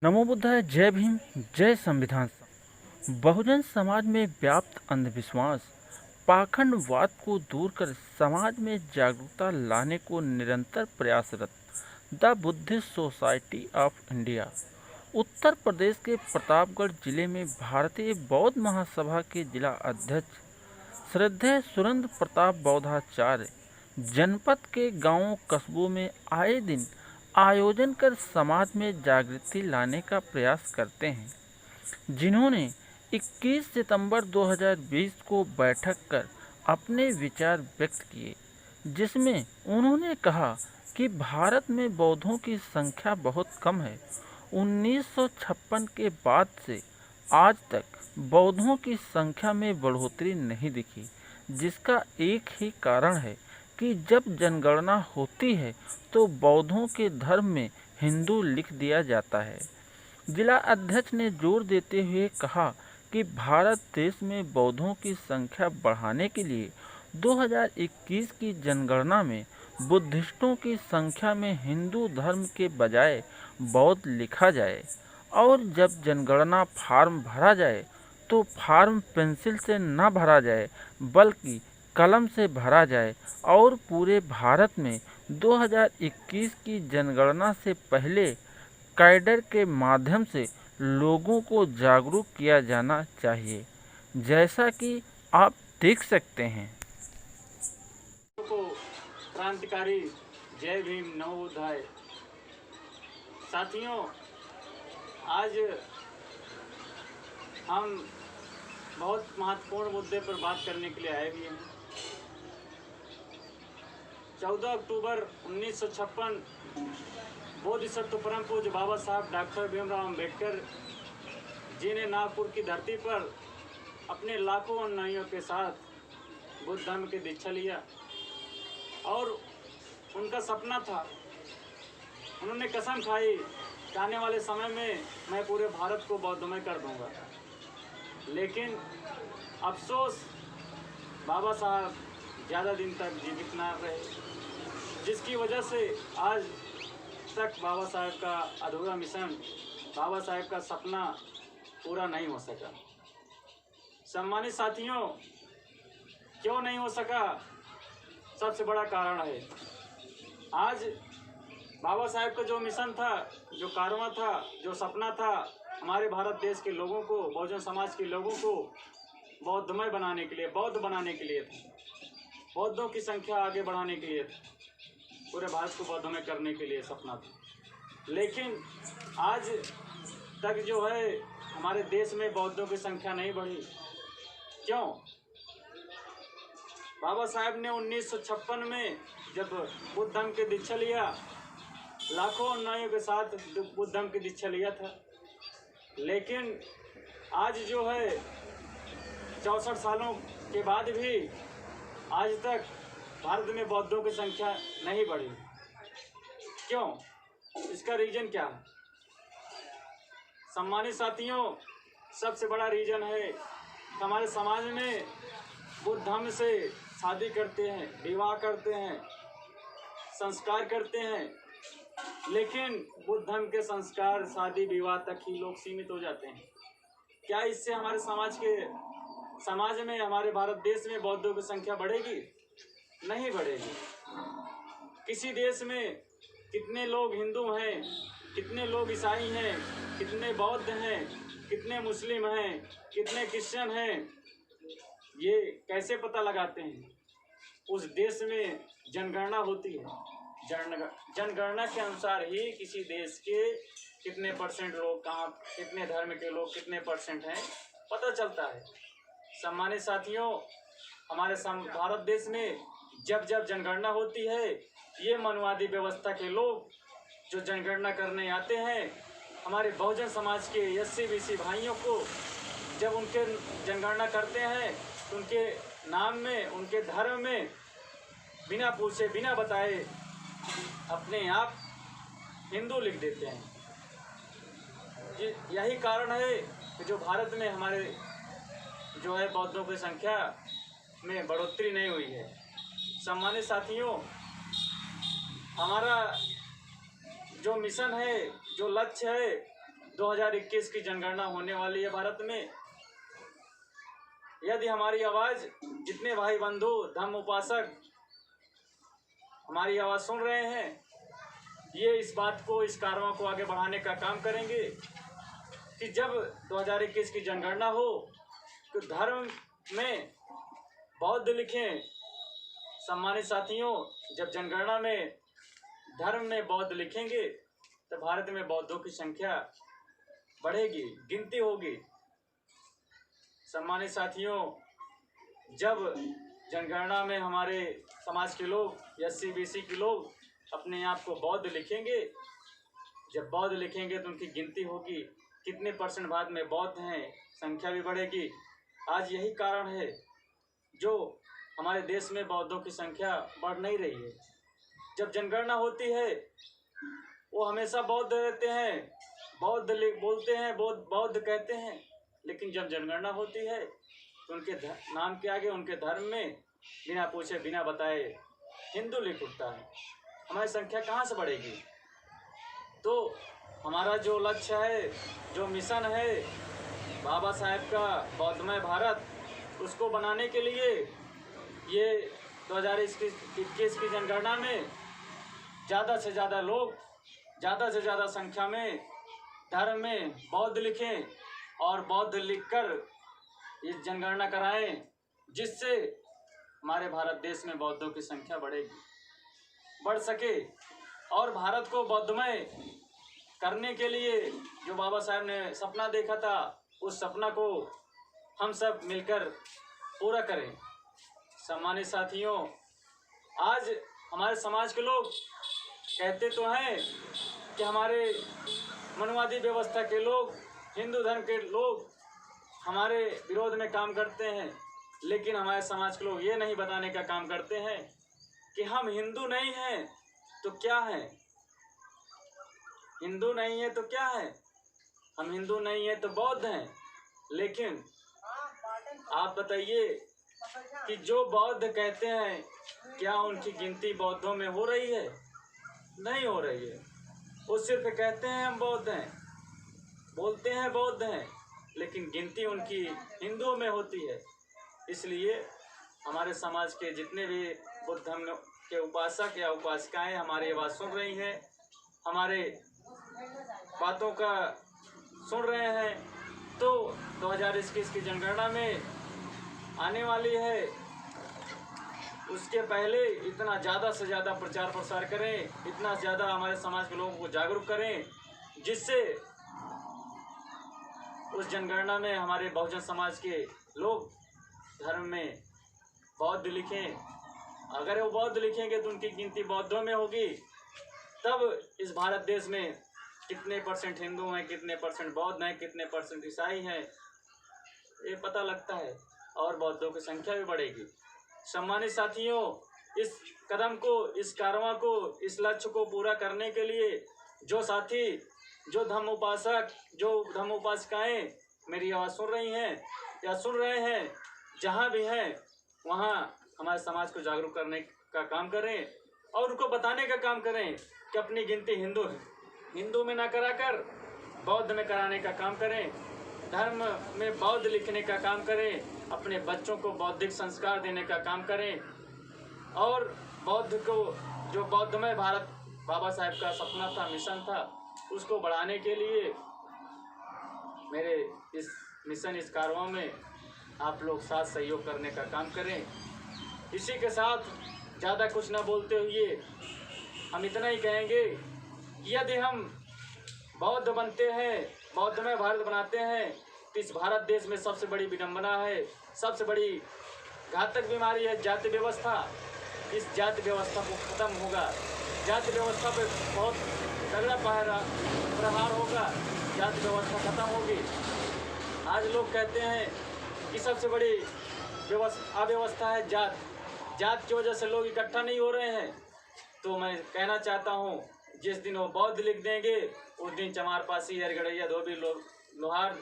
नमो बुद्धाय। जय भीम। जय संविधान। बहुजन समाज में व्याप्त अंधविश्वास पाखंडवाद को दूर कर समाज में जागरूकता लाने को निरंतर प्रयासरत the Buddhist society of India Uttar Pradesh के प्रतापगढ़ जिले में भारतीय बौद्ध महासभा के जिला अध्यक्ष श्रद्धेय सुरेंद्र प्रताप बौद्धाचार्य जनपद के गांवों कस्बों में आए दिन आयोजन कर समाज में जागृति लाने का प्रयास करते हैं, जिन्होंने 21 सितंबर 2020 को बैठक कर अपने विचार व्यक्त किए, जिसमें उन्होंने कहा कि भारत में बौद्धों की संख्या बहुत कम है। 1956 के बाद से आज तक बौद्धों की संख्या में बढ़ोतरी नहीं दिखी, जिसका एक ही कारण है कि जब जनगणना होती है तो बौद्धों के धर्म में हिंदू लिख दिया जाता है। जिला अध्यक्ष ने जोर देते हुए कहा कि भारत देश में बौद्धों की संख्या बढ़ाने के लिए 2021 की जनगणना में बुद्धिस्टों की संख्या में हिंदू धर्म के बजाय बौद्ध लिखा जाए और जब जनगणना फार्म भरा जाए तो फार्म पेंसिल से न भरा जाए बल्कि कलम से भरा जाए और पूरे भारत में 2021 की जनगणना से पहले कैडर के माध्यम से लोगों को जागरूक किया जाना चाहिए, जैसा कि आप देख सकते हैं। को क्रांतिकारी जय भीम नमो बुद्धाय। साथियों, आज हम बहुत महत्वपूर्ण मुद्दे पर बात करने के लिए आए भी हैं। 14 अक्टूबर 1956 बोधिसत्व परम पूज्य बाबा साहब डॉक्टर भीमराव अम्बेडकर जी ने नागपुर की धरती पर अपने लाखों अनुयायियों के साथ बुद्ध धर्म की दीक्षा लिया और उनका सपना था, उन्होंने कसम खाई कि आने वाले समय में मैं पूरे भारत को बौद्धमय कर दूंगा। लेकिन अफसोस, बाबा साहब ज़्यादा दिन तक जीवित ना रहे, जिसकी वजह से आज तक बाबा साहब का अधूरा मिशन, बाबा साहब का सपना पूरा नहीं हो सका। सम्मानित साथियों, क्यों नहीं हो सका? सबसे बड़ा कारण है, आज बाबा साहब का जो मिशन था, जो कारवां था, जो सपना था, हमारे भारत देश के लोगों को, बहुजन समाज के लोगों को बौद्धमय बनाने के लिए, बौद्ध बनाने के लिए था, बौद्धों की संख्या आगे बढ़ाने के लिए था, पूरे भारत को बौद्धमय करने के लिए सपना था। लेकिन आज तक जो है हमारे देश में बौद्धों की संख्या नहीं बढ़ी। क्यों? बाबा साहब ने 1956 में जब बुद्ध धर्म की दीक्षा लिया, लाखों अनुयायियों के साथ बुद्ध धर्म की दीक्षा लिया था, लेकिन आज जो है 64 सालों के बाद भी आज तक भारत में बौद्धों की संख्या नहीं बढ़ी। क्यों? इसका रीजन क्या है? सम्मानित साथियों, सबसे बड़ा रीजन है हमारे समाज में बुद्ध धर्म से शादी करते हैं, विवाह करते हैं, संस्कार करते हैं, लेकिन बुद्ध धर्म के संस्कार शादी विवाह तक ही लोग सीमित हो जाते हैं। क्या इससे हमारे समाज में, हमारे भारत देश में बौद्धों की संख्या बढ़ेगी? नहीं बढ़ेगी। किसी देश में कितने लोग हिंदू हैं, कितने लोग ईसाई हैं, कितने बौद्ध हैं, कितने मुस्लिम हैं, कितने क्रिश्चियन हैं, ये कैसे पता लगाते हैं? उस देश में जनगणना होती है, जनगणना के अनुसार ही किसी देश के कितने परसेंट लोग कहाँ, कितने धर्म के लोग कितने परसेंट हैं, पता चलता है। सम्मानित साथियों, हमारे भारत देश में जब जब जनगणना होती है, ये मनुवादी व्यवस्था के लोग जो जनगणना करने आते हैं, हमारे बहुजन समाज के एससी बीसी भाइयों को जब उनके जनगणना करते हैं तो उनके नाम में, उनके धर्म में बिना पूछे, बिना बताए अपने आप हिंदू लिख देते हैं। यही कारण है कि जो भारत में हमारे जो है बौद्धों की संख्या में बढ़ोतरी नहीं हुई है। सम्मानित साथियों, हमारा जो मिशन है, जो लक्ष्य है, 2021 की जनगणना होने वाली है भारत में। यदि हमारी आवाज़, जितने भाई बंधु धर्म उपासक हमारी आवाज़ सुन रहे हैं, ये इस बात को, इस कारवां को आगे बढ़ाने का काम करेंगे कि जब 2021 की जनगणना हो तो धर्म में बौद्ध लिखें। सम्मानित साथियों, जब जनगणना में धर्म में बौद्ध लिखेंगे तो भारत में बौद्धों की संख्या बढ़ेगी, गिनती होगी। सम्मानित साथियों, जब जनगणना में हमारे समाज के लोग, SC BC के लोग अपने आप को बौद्ध लिखेंगे, जब बौद्ध लिखेंगे तो उनकी गिनती होगी, कितने % भारत में बौद्ध हैं, संख्या भी बढ़ेगी। आज यही कारण है जो हमारे देश में बौद्धों की संख्या बढ़ नहीं रही है। जब जनगणना होती है वो हमेशा बौद्ध रहते हैं, बौद्ध बोलते हैं, बौद्ध कहते हैं, लेकिन जब जनगणना होती है तो उनके नाम के आगे, उनके धर्म में बिना पूछे बिना बताए हिंदू लिख उठता है। हमारी संख्या कहाँ से बढ़ेगी? तो हमारा जो लक्ष्य है, जो मिशन है बाबा साहेब का बौद्धमय भारत, उसको बनाने के लिए ये 2021 की जनगणना में ज़्यादा से ज़्यादा लोग, ज़्यादा से ज़्यादा संख्या में धर्म में बौद्ध लिखें और बौद्ध लिखकर ये जनगणना कराएं, जिससे हमारे भारत देश में बौद्धों की संख्या बढ़ सके। और भारत को बौद्धमय करने के लिए जो बाबा साहब ने सपना देखा था, उस सपना को हम सब मिलकर पूरा करें। सम्मानित साथियों, आज हमारे समाज के लोग कहते तो हैं कि हमारे मनुवादी व्यवस्था के लोग, हिंदू धर्म के लोग हमारे विरोध में काम करते हैं, लेकिन हमारे समाज के लोग ये नहीं बताने का काम करते हैं कि हम हिंदू नहीं हैं तो क्या है। हिंदू नहीं है तो क्या है? हम हिंदू नहीं है तो बौद्ध हैं। लेकिन आप बताइए कि जो बौद्ध कहते हैं, क्या उनकी गिनती बौद्धों में हो रही है? नहीं हो रही है। वो सिर्फ कहते हैं हम बौद्ध हैं, बोलते हैं बौद्ध हैं, लेकिन गिनती उनकी हिंदुओं में होती है। इसलिए हमारे समाज के जितने भी बुद्ध धर्म के उपासक या उपासिकाएं हमारी आवाज़ सुन रही हैं, हमारे बातों का सुन रहे हैं, तो 2021 की जनगणना में आने वाली है, उसके पहले इतना ज़्यादा से ज़्यादा प्रचार प्रसार करें, इतना ज़्यादा हमारे समाज के लोगों को जागरूक करें, जिससे उस जनगणना में हमारे बहुजन समाज के लोग धर्म में बौद्ध लिखें। अगर वो बौद्ध लिखेंगे तो उनकी गिनती बौद्धों में होगी, तब इस भारत देश में कितने % हिंदू हैं, कितने % बौद्ध हैं, कितने % ईसाई हैं, ये पता लगता है, और बौद्धों की संख्या भी बढ़ेगी। सम्मानित साथियों, इस कदम को, इस कारवां को, इस लक्ष्य को पूरा करने के लिए जो साथी, जो धर्म उपासक, जो धर्म उपासिकाएँ मेरी आवाज़ सुन रही हैं या सुन रहे हैं, जहाँ भी हैं वहाँ हमारे समाज को जागरूक करने का काम करें और उनको बताने का काम करें कि अपनी गिनती हिंदू में ना कराकर बौद्ध में कराने का काम करें, धर्म में बौद्ध लिखने का काम करें, अपने बच्चों को बौद्धिक संस्कार देने का काम करें, और बौद्ध को, जो बौद्धमय भारत बाबा साहेब का सपना था, मिशन था, उसको बढ़ाने के लिए मेरे इस मिशन, इस कारवां में आप लोग साथ सहयोग करने का काम करें। इसी के साथ ज़्यादा कुछ ना बोलते हुए हम इतना ही कहेंगे कि यदि हम बौद्ध बनते हैं, बौद्धमय भारत बनाते हैं, तो इस भारत देश में सबसे बड़ी विडंबना है, सबसे बड़ी घातक बीमारी है जाति व्यवस्था। इस जाति व्यवस्था को ख़त्म होगा, जाति व्यवस्था पे बहुत तगड़ा प्रहार होगा, जाति व्यवस्था ख़त्म होगी। आज लोग कहते हैं कि सबसे बड़ी अव्यवस्था है जात की वजह से लोग इकट्ठा नहीं हो रहे हैं। तो मैं कहना चाहता हूँ, जिस दिन वो बौद्ध लिख देंगे उस दिन चमारपासी, हरगढ़ैया, धोबी, लोहार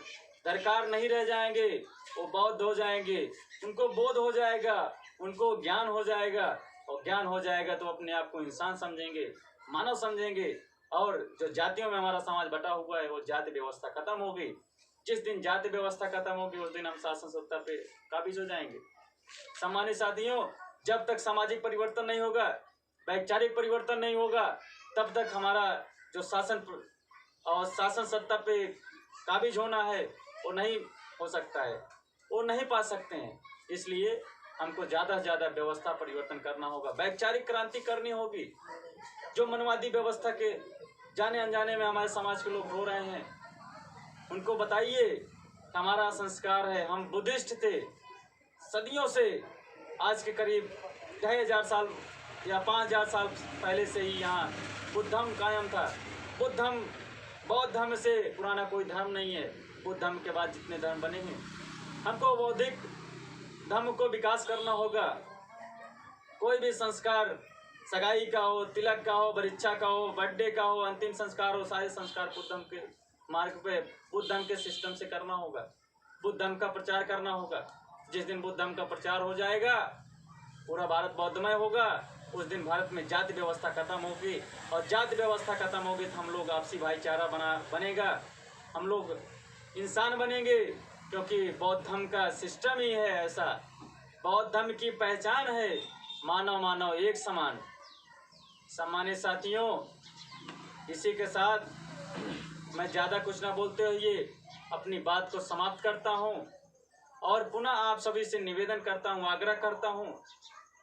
दरकार नहीं रह जाएंगे, वो बौद्ध हो जाएंगे, उनको बोध हो जाएगा, उनको ज्ञान हो जाएगा, और ज्ञान हो जाएगा तो अपने आप को इंसान समझेंगे, मानव समझेंगे। और जो जातियों में हमारा समाज बटा हुआ है वो जाति व्यवस्था खत्म होगी। जिस दिन जाति व्यवस्था खत्म होगी उस दिन हम शासन सत्ता पे काबिज हो जाएंगे। सम्मानित साथियों, जब तक सामाजिक परिवर्तन नहीं होगा, वैचारिक परिवर्तन नहीं होगा, तब तक हमारा जो शासन सत्ता पे काबिज होना है वो नहीं हो सकता है, वो नहीं पा सकते हैं। इसलिए हमको ज़्यादा से ज़्यादा व्यवस्था परिवर्तन करना होगा, वैचारिक क्रांति करनी होगी। जो मनवादी व्यवस्था के जाने अनजाने में हमारे समाज के लोग रो रहे हैं, उनको बताइए हमारा संस्कार है, हम बुद्धिस्ट थे सदियों से। आज के करीब 2500 साल या 5000 साल पहले से ही यहाँ बुद्ध धर्म कायम था। बुद्ध धर्म, बौद्ध धर्म से पुराना कोई धर्म नहीं है। बुद्ध धर्म के बाद जितने धर्म बने हैं, हमको बौद्धिक धर्म को विकास करना होगा। कोई भी संस्कार, सगाई का हो, तिलक का हो, परीक्षा का हो, बर्थडे का हो, अंतिम संस्कार हो, सारे संस्कार बुद्ध धर्म के मार्ग पे, बुद्ध धर्म के सिस्टम से करना होगा। बुद्ध धर्म का प्रचार करना होगा। जिस दिन बुद्ध धर्म का प्रचार हो जाएगा, पूरा भारत बौद्धमय होगा, उस दिन भारत में जाति व्यवस्था खत्म होगी। और जाति व्यवस्था खत्म होगी तो हम लोग आपसी भाईचारा बनेगा, हम लोग इंसान बनेंगे। क्योंकि बौद्ध धर्म का सिस्टम ही है ऐसा। बौद्ध धर्म की पहचान है मानव मानव एक समान। सम्मानित साथियों, इसी के साथ मैं ज़्यादा कुछ ना बोलते हुए अपनी बात को समाप्त करता हूँ और पुनः आप सभी से निवेदन करता हूँ, आग्रह करता हूँ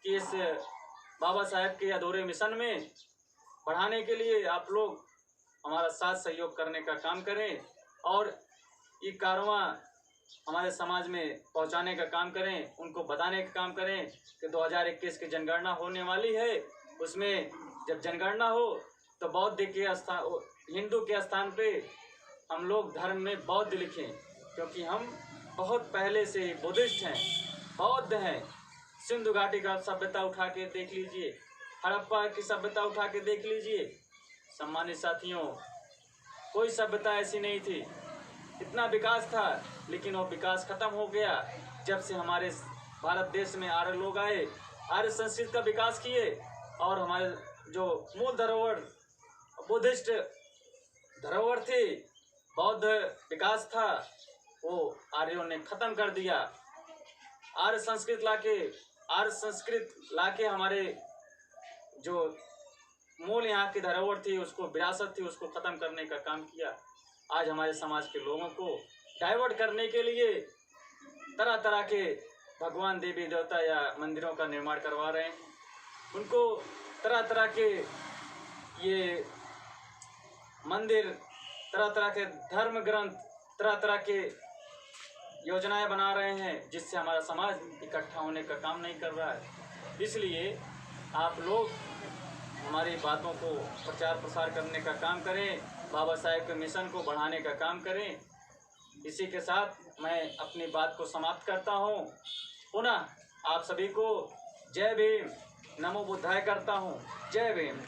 कि इस बाबा साहेब के अधूरे मिशन में बढ़ाने के लिए आप लोग हमारा साथ सहयोग करने का काम करें और ये कारवां हमारे समाज में पहुंचाने का काम करें, उनको बताने का काम करें कि 2021 की जनगणना होने वाली है। उसमें जब जनगणना हो तो बौद्ध के स्थान, हिंदू के स्थान पे हम लोग धर्म में बौद्ध लिखें, क्योंकि हम बहुत पहले से बुद्धिस्ट हैं, बौद्ध हैं। सिंधु घाटी का सभ्यता उठा के देख लीजिए, हड़प्पा की सभ्यता उठा के देख लीजिए। सम्मानित साथियों, कोई सभ्यता ऐसी नहीं थी, इतना विकास था, लेकिन वो विकास खत्म हो गया जब से हमारे भारत देश में आर्य लोग आए, आर्य संस्कृति का विकास किए और हमारे जो मूल धरोहर बुद्धिस्ट धरोहर थी, बौद्ध विकास था, वो आर्यों ने खत्म कर दिया। आर्य संस्कृत लाके हमारे जो मूल यहाँ की धरोहर थी, उसको विरासत थी, उसको खत्म करने का काम किया। आज हमारे समाज के लोगों को डाइवर्ट करने के लिए तरह तरह के भगवान देवी देवता या मंदिरों का निर्माण करवा रहे हैं। उनको तरह तरह के ये मंदिर, तरह तरह के धर्म ग्रंथ, तरह तरह के योजनाएं बना रहे हैं, जिससे हमारा समाज इकट्ठा होने का काम नहीं कर रहा है। इसलिए आप लोग हमारी बातों को प्रचार प्रसार करने का काम करें, बाबा साहेब के मिशन को बढ़ाने का काम करें। इसी के साथ मैं अपनी बात को समाप्त करता हूँ। पुनः आप सभी को जय भीम, नमो बुद्धाय करता हूँ। जय भीम।